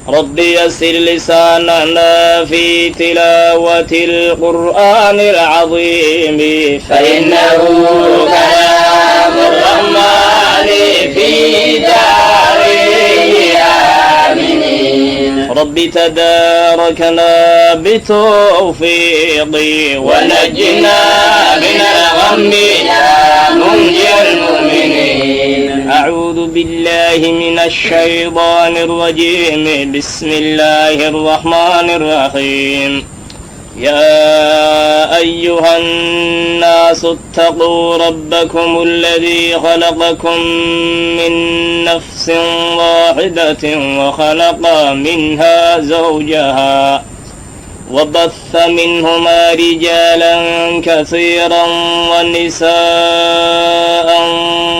رب يسر لساننا في تلاوة القرآن العظيم فإنه كلام الرحمن في دارين آمنين. رب تداركنا بتوفيقي ونجنا من الغم يا منجي المؤمنين. أعوذ بالله من الشيطان الرجيم. بسم الله الرحمن الرحيم. يا أيها الناس اتقوا ربكم الذي خلقكم من نفس واحدة وخلق منها زوجها وبث منهما رجالا كثيرا ونساء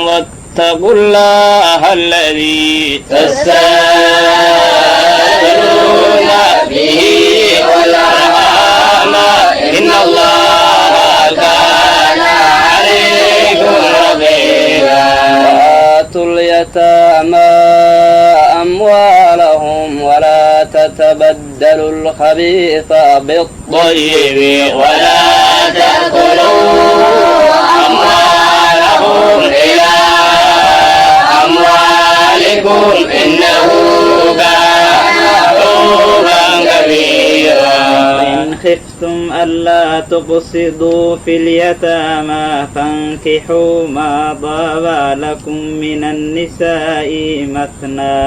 واتقوا الله الذي تساءلون به والأرحام إن الله كان عليكم رقيبا. وآتوا اليتامى أموالهم ولا تتبدلوا الخبيث بالطيب ولا تأكلوا أموالهم إلى أموالكم إنه كان حوبا كبيرا. إن خفتم ألا تقسطوا في اليتامى فانكحوا ما طاب لكم من النساء مثنى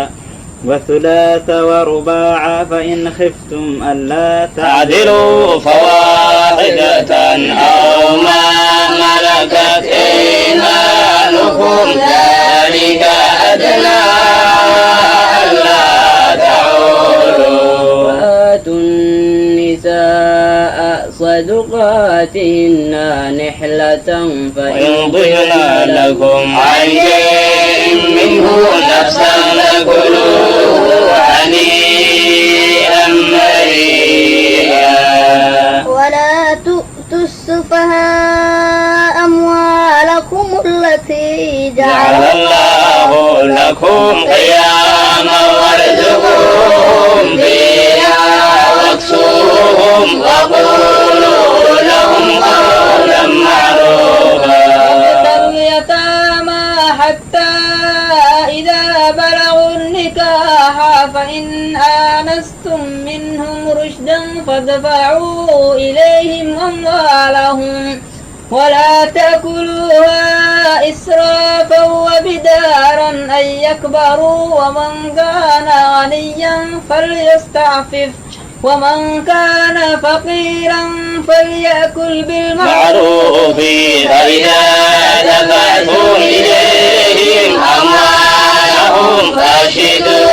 وثلاث ورباع فإن خفتم ألا تعدلوا فواحدة أو ما ملكت أيمانكم ذلك أدنى ألا تعولوا. وآتوا النساء صدقاتهن نحلة فإن ضلنا لكم عن شيء منه نفسا فكلوه هنيئا مريئا. ولا تؤتوا السفهاء أموالكم التي جعل الله لكم قياما وارزقوهم فيها واكسوهم وقولوا لهم قولا معروفا. وابتلوا اليتامى حتى إذا بلغوا النكاح فإن آنستم منهم رشدا فادفعوا إليهم أموالهم ولا تأكلوها إسرافا وبدارا أن يكبروا ومن كان غنيا فليستعفف ومن كان فقيرا فليأكل بالمعروف. فإذا دفعتم إليهم أموالهم فأشهدوا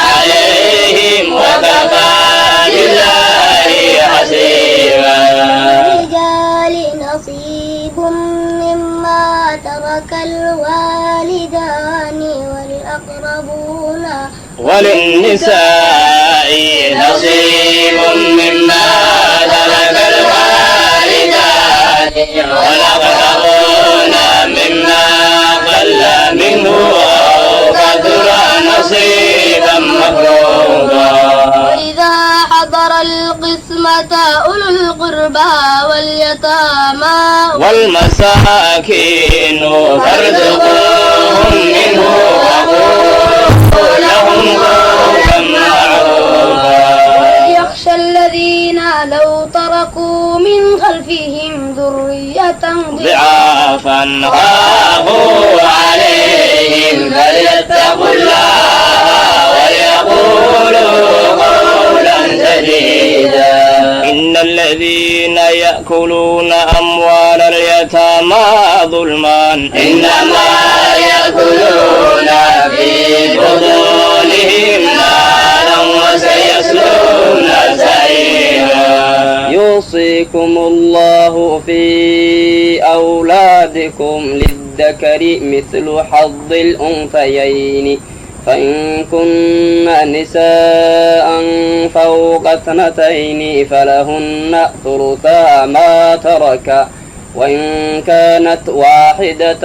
عليهم وكفى بالله حسيبا. للرجال نصيب مما ترك الوالدان والأقربون وللنساء نصيب مما ترك الوالدان والأقربون مما قل منه أو كثر نصيبا مفروضا. وإذا حضر القسمة أولو القربى واليتامى والمساكين فارزقوهم منه وقولوا لهم قولا معروفا. وليخشى الذين لو تركوا من خلفهم ذرية ضعافا خافوا عليهم فليتقوا الله ويقولوا قولا سديدا. إن الذين يأكلون أموال اليتامى ظلما إنما يأكلون في بطونهم نارا وسيصلون سعيرا. يوصيكم الله في أولادكم للذكر مثل حظ الأنثيين فإن كن نساء فوق اثنتين فلهن ثلثا ما ترك وإن كانت واحدة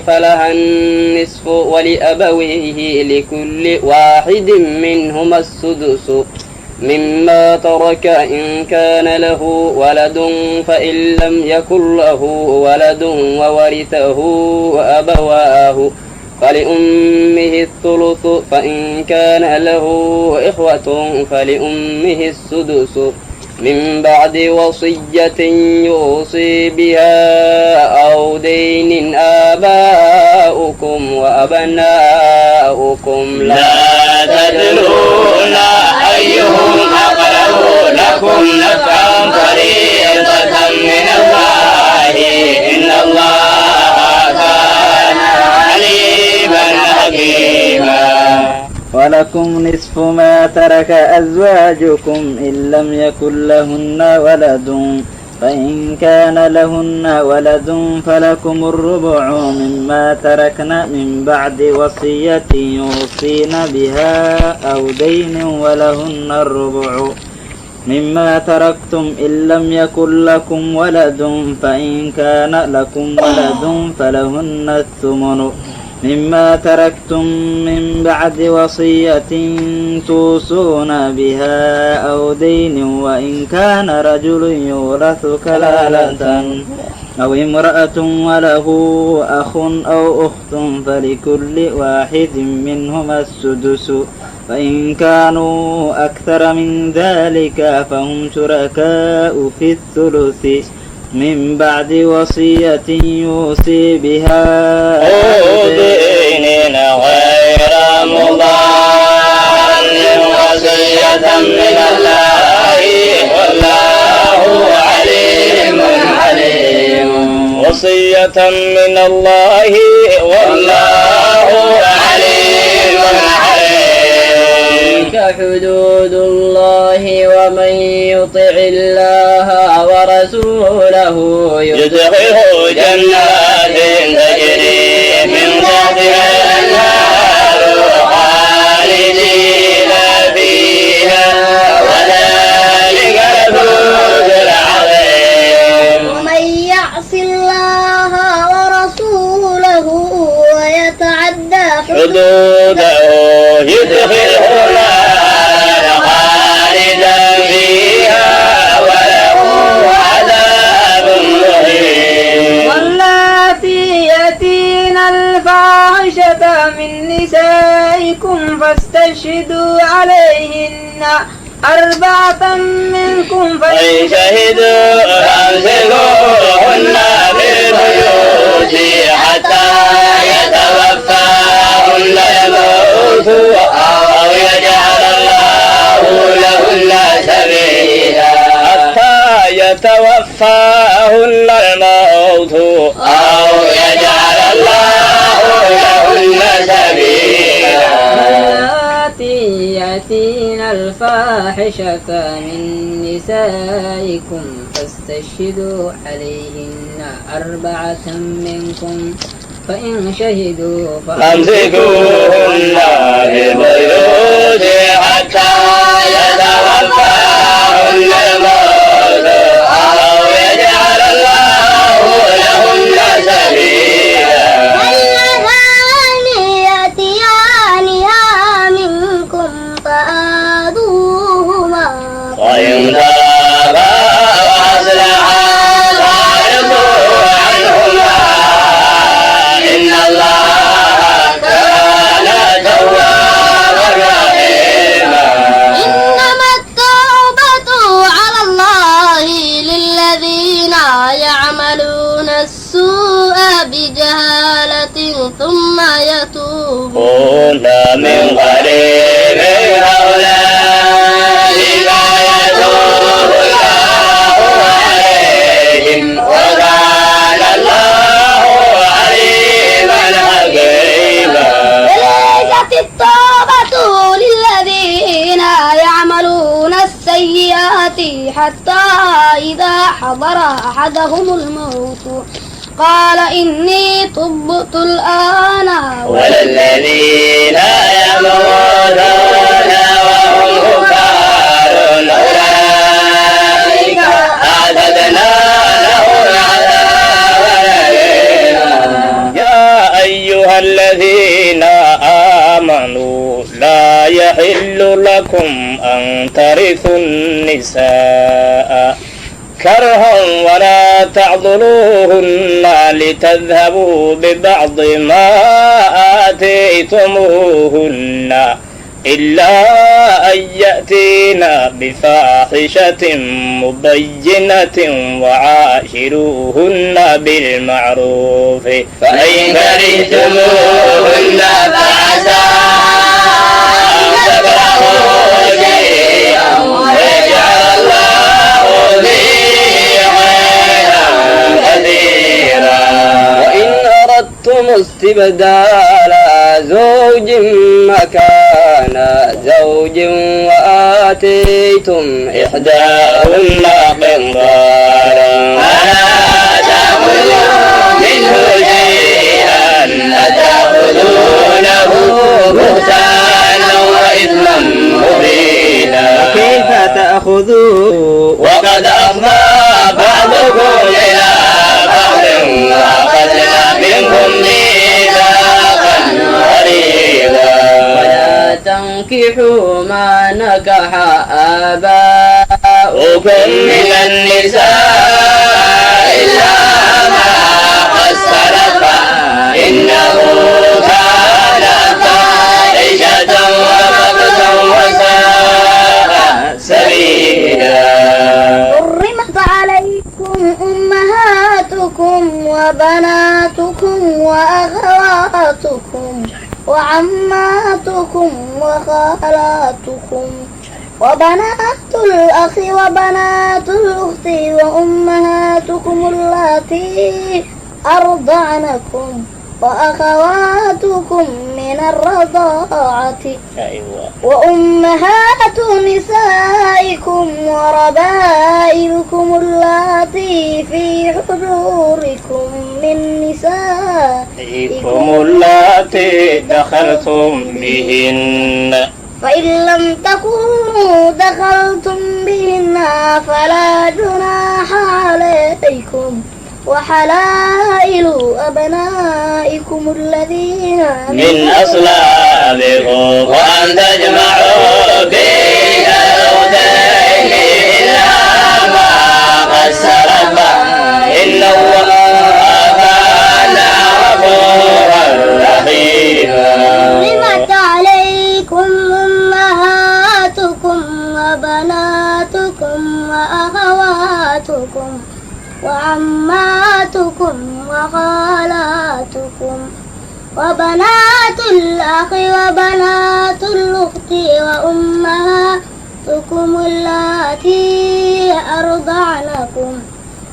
فلها النصف ولأبويه لكل واحد منهما السدس مما ترك إن كان له ولد فإن لم يكن له ولد وورثه أبواه فلأمه الثلث فإن كان له إخوة فلأمه السدس من بعد وصية يوصي بها أو دين آباؤكم وأبناؤكم لا تدرون أيهم أقرب لكم نفعا فريضة من الله إن الله كان عليما حكيما. ولكم نصف ما ترك أزواجكم إن لم يكن لهن ولد فإن كان لهن ولد فلكم الربع مما تركن من بعد وصية يوصين بها أو دين ولهن الربع مما تركتم إن لم يكن لكم ولد فإن كان لكم ولد فلهن الثمن مما تركتم من بعد وصية توصون بها أو دين وإن كان رجل يورث كلالة أو امرأة وله أخ أو أخت فلكل واحد منهما السدس فإن كانوا أكثر من ذلك فهم شركاء في الثلث من بعد وصية يوصي بها أو دين غير مضار وصية من الله والله عليم حليم. وصية من الله والله عليم حليم. حدود الله ومن يطع الله ورسوله يدخله جنات تجري من تحتها الأنهار خالدين فيها وذلك الفوز العظيم. ومن يعص الله ورسوله ويتعدى حدوده يدخله نارا خالدا فيها وله عذاب مهين. واللاتي يأتين الفاحشة من نسائكم فاستشهدوا عليهن 4 منكم فإن شهدوا فامسكوهن بالبيوت حتى يتوفاهن الموت أو يجعل الله لهن سبيلا. حتى يتوفاهن الموت أو يجعل الله لهن سبيلا. واللاتي يأتين الفاحشة من نسائكم فاستشهدوا عليهن 4 منكم فإن شهدوا فامسكوهن بالبيوت حتى يتوفاهن الموت أو يجعل الله لهن سبيلا. واللذان يأتيانها منكم فآذوهما وإن تابا وأصلحا فأعرضوا عنهما إن الله كان توابا رحيما. إنما التوبة على الله للذين يعملون السوء بجهالة ثم يتوبون من قريب أولئك يتوب الله عليهم وكان الله عليما حكيما. وليست التوبة للذين يعملون السيئات حتى إذا حضر أحدهم الموت قال إني تبت الآن والذين يموتون وهم كفار أولئك أعتدنا لهم عذابا لكم أن ترثوا النساء كرها ولا تعضلوهن لتذهبوا ببعض ما آتيتموهن إلا أن يأتين بفاحشة مبينة وعاشروهن بالمعروف فإن كرهتموهن فعسى أن تكرهوا شيئا ويجعل الله فيه خيرا كثيرا. وإن أردتم استبدال زوج مكان زوج وآتيتم إحداهن قنطارا فلا تأخذوا منه شيئا أتأخذونه بهتانا وإثما مبينا. كيف تأخذوه وقد أفضى بعضكم إلى بعض وأخذنا منكم ميثاقا غليظا. ولا تنكحوا ما نكح آباؤكم من النساء إلا ما قد سلف إنه كان فاحشة ومقتا وساء سبيلا. حرمت عليكم أمهاتكم وبناتكم وأخواتكم وعماتكم وخالاتكم وبنات الأخ وبنات الأخت وأمهاتكم اللاتي أرضعنكم وأخواتكم من الرضاعة وأمهات نسائكم وربائبكم اللاتي في حجوركم من نسائكم اللاتي دخلتم بهن فإن لم تكونوا دخلتم بهن فلا جناح عليكم وحلائل أبنائكم الذين من أصلابكم وأن تجمعوا بين الأختين إلا ما قد سلف إن الله كان غفورا رحيما. حرمت عليكم أمهاتكم وبناتكم وأخواتكم وعماتكم وخالاتكم وبنات الأخ وبنات الأخت وأمهاتكم اللاتي أرضعنكم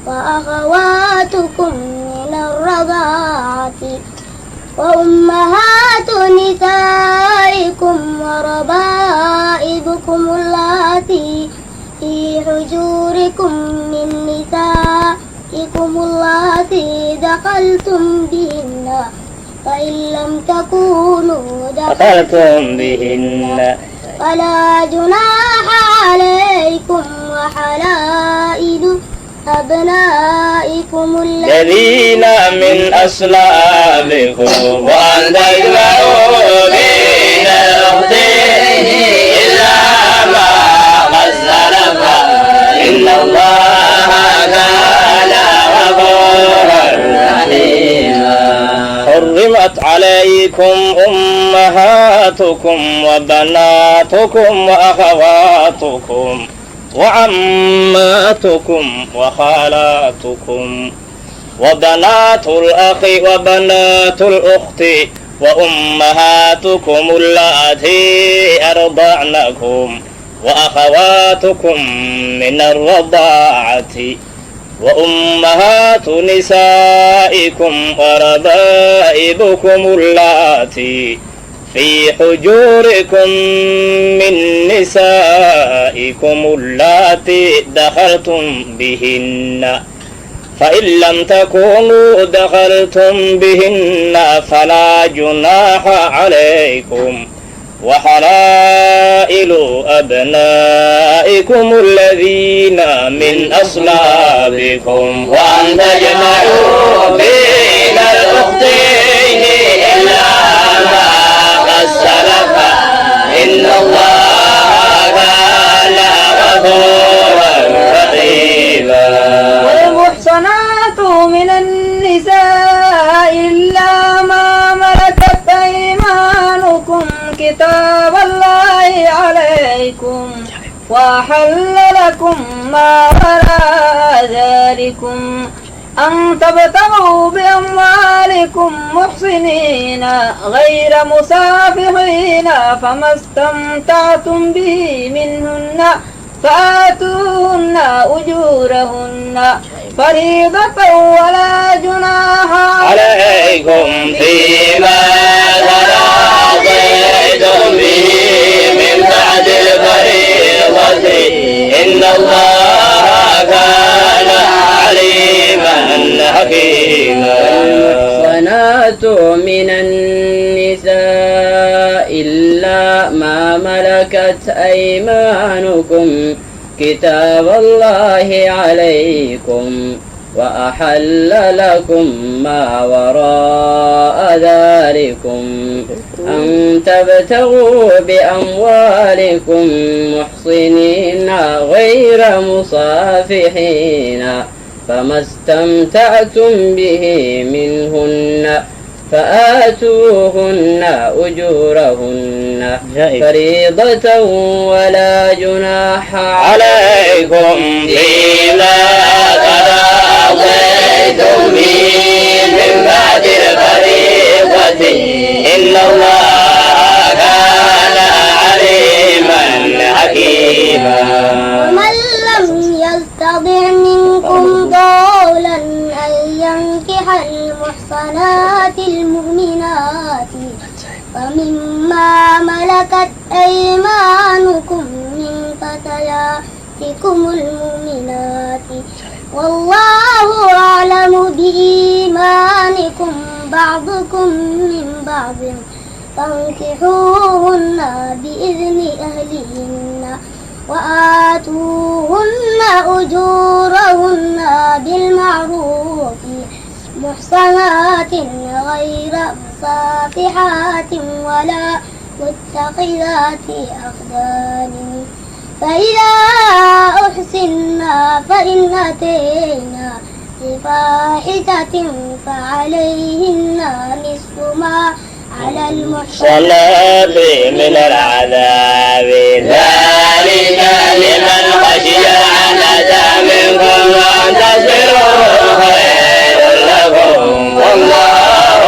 وأخواتكم من الرضاعة وأمهات نسائكم وربائبكم اللاتي في حجوركم من نسائكم اللاتي دخلتم بهن فإن لم تكونوا دخلتم بهن فلا جناح عليكم وحلائل أبنائكم الذين من أصلابكم وأن تجمعوا بين الأختين إلا ما قد سلف إن الله كان غفورا رحيما. حرمت عليكم أمهاتكم وبناتكم وأخواتكم وعماتكم وخالاتكم وبنات الأخ وبنات الأخت وأمهاتكم اللاتي أرضعنكم وأخواتكم من الرضاعة وأمهات نسائكم وربائبكم اللاتي في حجوركم من نسائكم اللاتي دخلتم بهن فإن لم تكونوا دخلتم بهن فلا جناح عليكم وحلائل أبنائكم الذين من أصلابكم وأن تجمعوا بين الأختين إلا ما قد سلف إن الله وأحل لكم ما وراء ذلكم أن تبتغوا بأموالكم محصنين غير مسافحين فما استمتعتم به منهن فآتوهن أجورهن فريضة ولا جناح عليكم فيما تراضيتم به من بعد الفريضة إن الله كان عليما حكيما. والمحصنات من النساء إلا ما ملكت أيمانكم كتاب الله عليكم وأحل لكم ما وراء ذلكم أن تبتغوا بأموالكم محصنين غير مصافحين فما استمتعتم به منهن فآتوهن أجورهن فريضة ولا جناح عليكم فيما تراضيتم به من بعد الفريضة إن الله كان عليما حكيما. ومن لم يستطع منكم طولا أن ينكح المحصنات المؤمنات فمما ملكت أيمانكم من فتياتكم المؤمنات والله أعلم بإيمانكم بعضكم من بعض فانكحوهن بإذن أهلهن وآتوهن أجورهن بالمعروف محصنات غير مصافحات ولا متخذات أخدان فإذا أحسنا فإن أتينا بفاحشة فعليهن نصف ما على المحصنات من العذاب ذلك لمن خشي العنة منكم وأن تصبروا خير لكم والله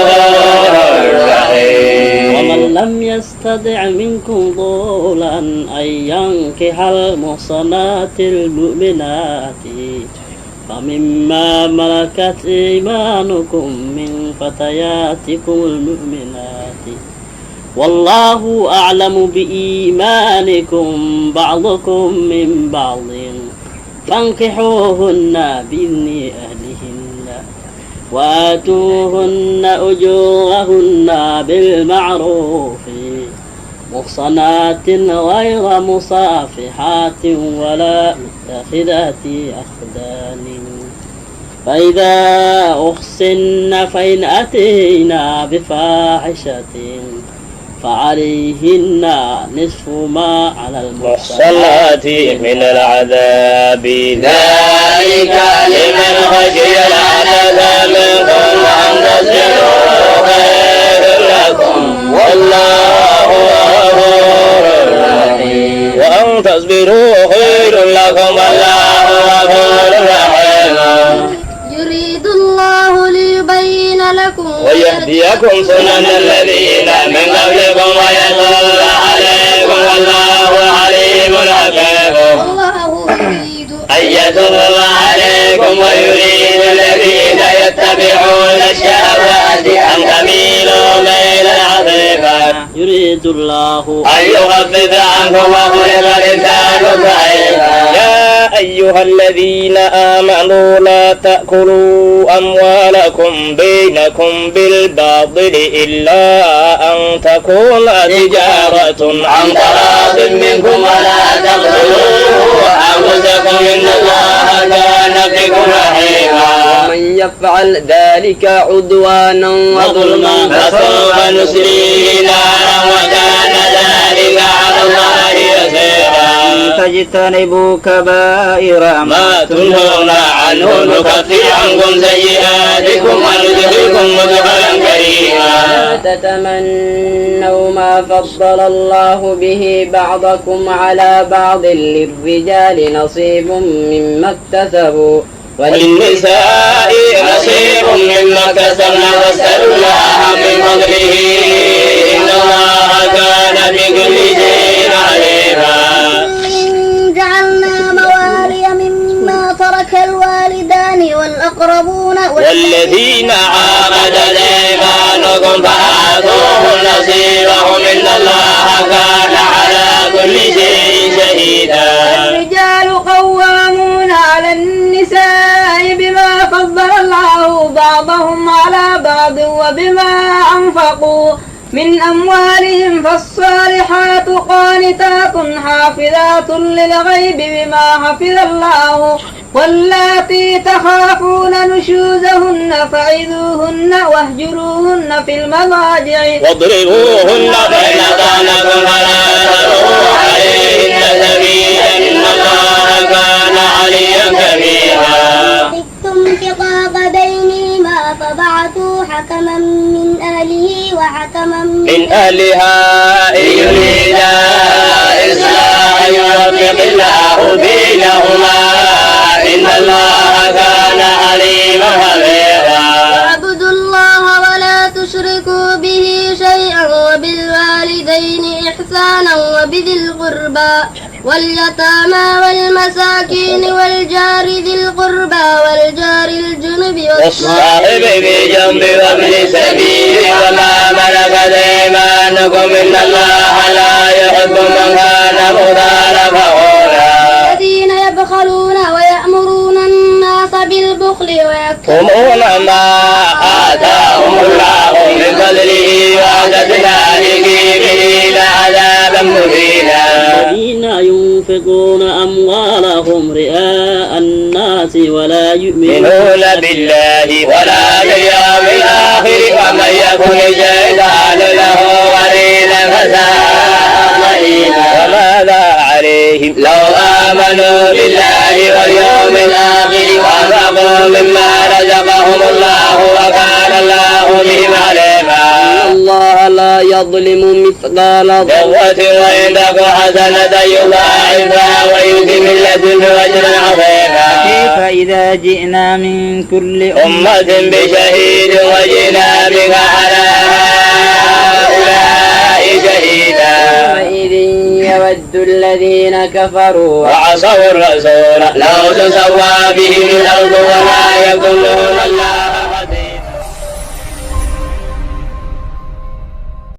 غفور رحيم. ومن لم يستطع منكم طولا أن ينكح المحصنات المؤمنات فمما ملكت أيمانكم من فتياتكم المؤمنات والله أعلم بإيمانكم بعضكم من بعض فانكحوهن بإذن أهلهن وآتوهن أجورهن بالمعروف محصنات غير مصافحات ولا متخذات أخدان فإذا أحسن فإن أتينا بفاحشة فعليهن نصف ما على المحصنات من العذاب ذلك لمن خشي العنة منكم وأن تصبروا خير لكم والله غفور رحيم. وأن تصبروا خير لكم والله غفور رحيم. يريد الله ليبين لكم ويهديكم سنن الذين من قبلكم ويتوب عليكم والله عليم حكيم. والله يريد أن يتوب عليكم ويريد الذين يتبعون الشهوات أن تميلوا ميلا عظيما. يريد الله أن يخفف عنكم وخلق الإنسان ضعيفا. يا أيها الذين آمنوا لا تأكلوا أموالكم بينكم بالباطل إلا أن تكون تجارة عن تراض منكم ولا تقتلوا أنفسكم إن الله كان بكم رحيما. ومن يفعل ذلك عدوانا وظلما فسوف نسليه نارا وكان ذلك على الله يسيرا. تجتنبوا كبائر ما تنهون عنه نكفر عنكم سيئاتكم وندخلكم مدخلا كريما. تتمنوا تتمنوا ما فضل الله به بعضكم على بعض للرجال نصيب مما اكتسبوا وللنساء نصيب مما اكتسبن واسألوا الله من فضله إن الله كان بكل شيء عليما. جعلنا موالي مما ترك الوالدان والأقربون والذين عاقدت أيمانكم فآتوهم نصيبهم إن الله كان على كل شيء شهيدا. الرجال قوامون على النساء بما فضل الله بعضهم على بعض وبما أنفقوا من أموالهم فالصالحات قانتات حافظات للغيب بما حفظ الله واللاتي تخافون نشوزهن فعظوهن واهجروهن في المضاجع واضربوهن فإن أطعنكم فلا تبغوا عليهن سبيلا إن الله كان عليا كبيرا. خفتم شقاق بينهما فبعثوا حكما من أهله وحكما من أهلها إن يريدا إصلاحا يوفق الله بينهما إن الله كان عليما خبيرا. واعبدوا الله ولا تشركوا به شيئا وبالوالدين إحسانا وبذي القربى واليتامى والمساكين والجار ذي القربى والجار الجنب والصاحب بجنب وابن السبيل وما ملكت أيمانكم إن الله لا يحب من كان مختالا فخورا. الذين يبخلون ويأمرون الناس بالبخل ويكتمون ما آتاهم الله من فضله وأعتدنا لكافرين عذابا مهينا. الذين ينفقون أموالهم رئاء الناس ولا يؤمنون بالله ولا باليوم الآخر ومن يكن الشيطان له وليا فساء قرينا. وماذا عليهم لو آمنوا بالله واليوم الآخر وأنفقوا مما رزقهم الله وكان الله بهم عليما. إن الله لا يظلم مثقال ذرة وإن تك حسنة يضاعفها ويؤتي من لدنه أجرا عظيما. كيف إذا جئنا من كل أمة بشهيد وجئنا بك على هؤلاء شهيدا. يومئذ يود الذين كفروا وعصوا الرسول لو تسوى بهم الأرض ولا يكونون